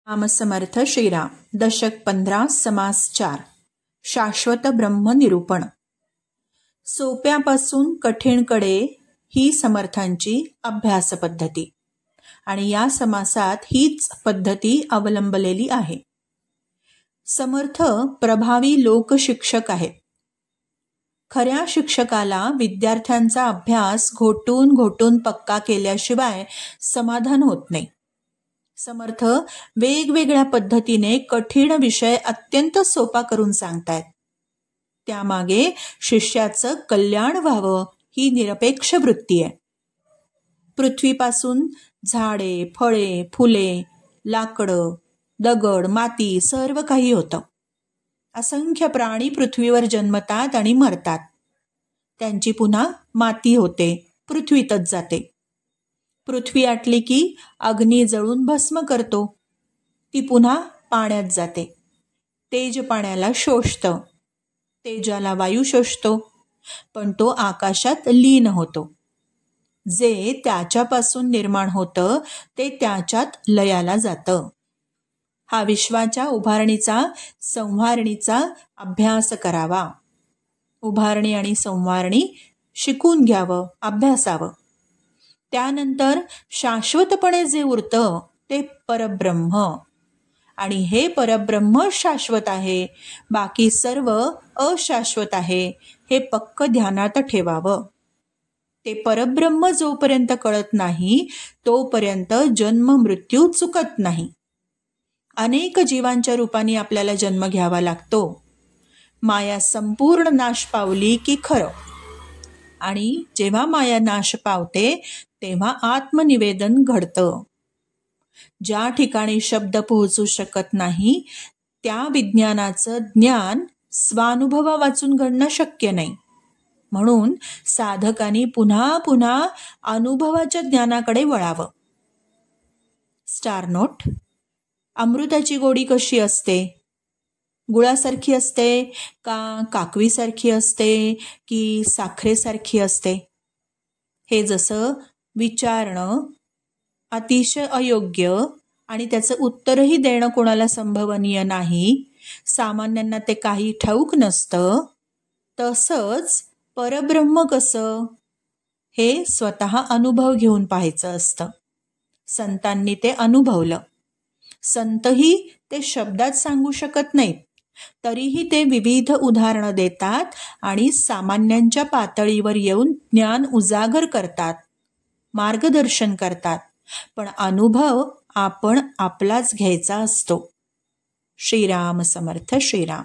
राम समर्थ श्रीराम. दशक 15 समास 4. शाश्वत ब्रह्म निरूपण. सोप्यापासून कठीणकडे ही समर्थांची अभ्यास पद्धती आणि या समासात हीच पद्धती अवलंबलेली आहे. समर्थ प्रभावी लोकशिक्षक आहेत. खऱ्या शिक्षकाला विद्यार्थ्यांचा अभ्यास घोटून घोटून पक्का केल्याशिवाय समाधान होत नाही. समर्थ वेगवेगळ्या पद्धतीने कठीण विषय अत्यंत सोपा करून सांगतायत. त्यामागे शिष्याचं कल्याण व्हावं ही निरपेक्ष वृत्ती आहे. पृथ्वीपासून झाडे, फळे, फुले, लाकडं, दगड, माती सर्व काही होतं. असंख्य प्राणी पृथ्वीवर जन्मतात आणि मरतात. त्यांची पुन्हा माती होते, पृथ्वीतच जाते. पृथ्वी आटली की अग्नी जळून भस्म करतो. ती पुन्हा पाण्यात जाते. तेज पाण्याला शोषतं, तेजाला वायू शोषतो, पण तो आकाशात लीन होतो. जे त्याच्यापासून निर्माण होतं ते त्याच्यात लयाला जातं. हा विश्वाच्या उभारणीचा संवारणीचा अभ्यास करावा. उभारणी आणि संवारणी शिकून घ्यावं, अभ्यासावं. त्यानंतर शाश्वतपणे जे उरतं ते परब्रह्म, आणि हे परब्रह्म शाश्वत आहे, बाकी सर्व अशाश्वत आहे, हे पक्क ध्यानात ठेवावं. ते परब्रह्म जोपर्यंत कळत नाही तोपर्यंत जन्म मृत्यू चुकत नाही. अनेक जीवांच्या रूपाने आपल्याला जन्म घ्यावा लागतो. माया संपूर्ण नाश पावली की खरं, आणि जेव्हा माया नाश पावते तेव्हा आत्मनिवेदन घडतं. ज्या ठिकाणी शब्द पोहोचू शकत नाही त्या विज्ञानाचं ज्ञान स्वानुभवा वाचून घडणं शक्य नाही. म्हणून साधकांनी पुन्हा पुन्हा अनुभवाच्या ज्ञानाकडे वळावं. Star note. अमृताची गोडी कशी असते? गुळासारखी असते का काकवीसारखी असते की साखरेसारखी असते? हे जसं विचारणं अतिशय अयोग्य आणि त्याचं उत्तरही देणं कोणाला संभवनीय नाही, सामान्यांना ते काही ठाऊक नसतं, तसंच परब्रह्म कसं हे स्वतः अनुभव घेऊन पाहायचं असतं. संतांनी ते अनुभवलं. संतही ते शब्दात सांगू शकत नाहीत, तरीही ते विविध उदाहरणं देतात आणि सामान्यांच्या पातळीवर येऊन ज्ञान उजागर करतात, मार्गदर्शन करतात. पण अनुभव आपण आपलाच घ्यायचा असतो. श्रीराम समर्थ श्रीराम.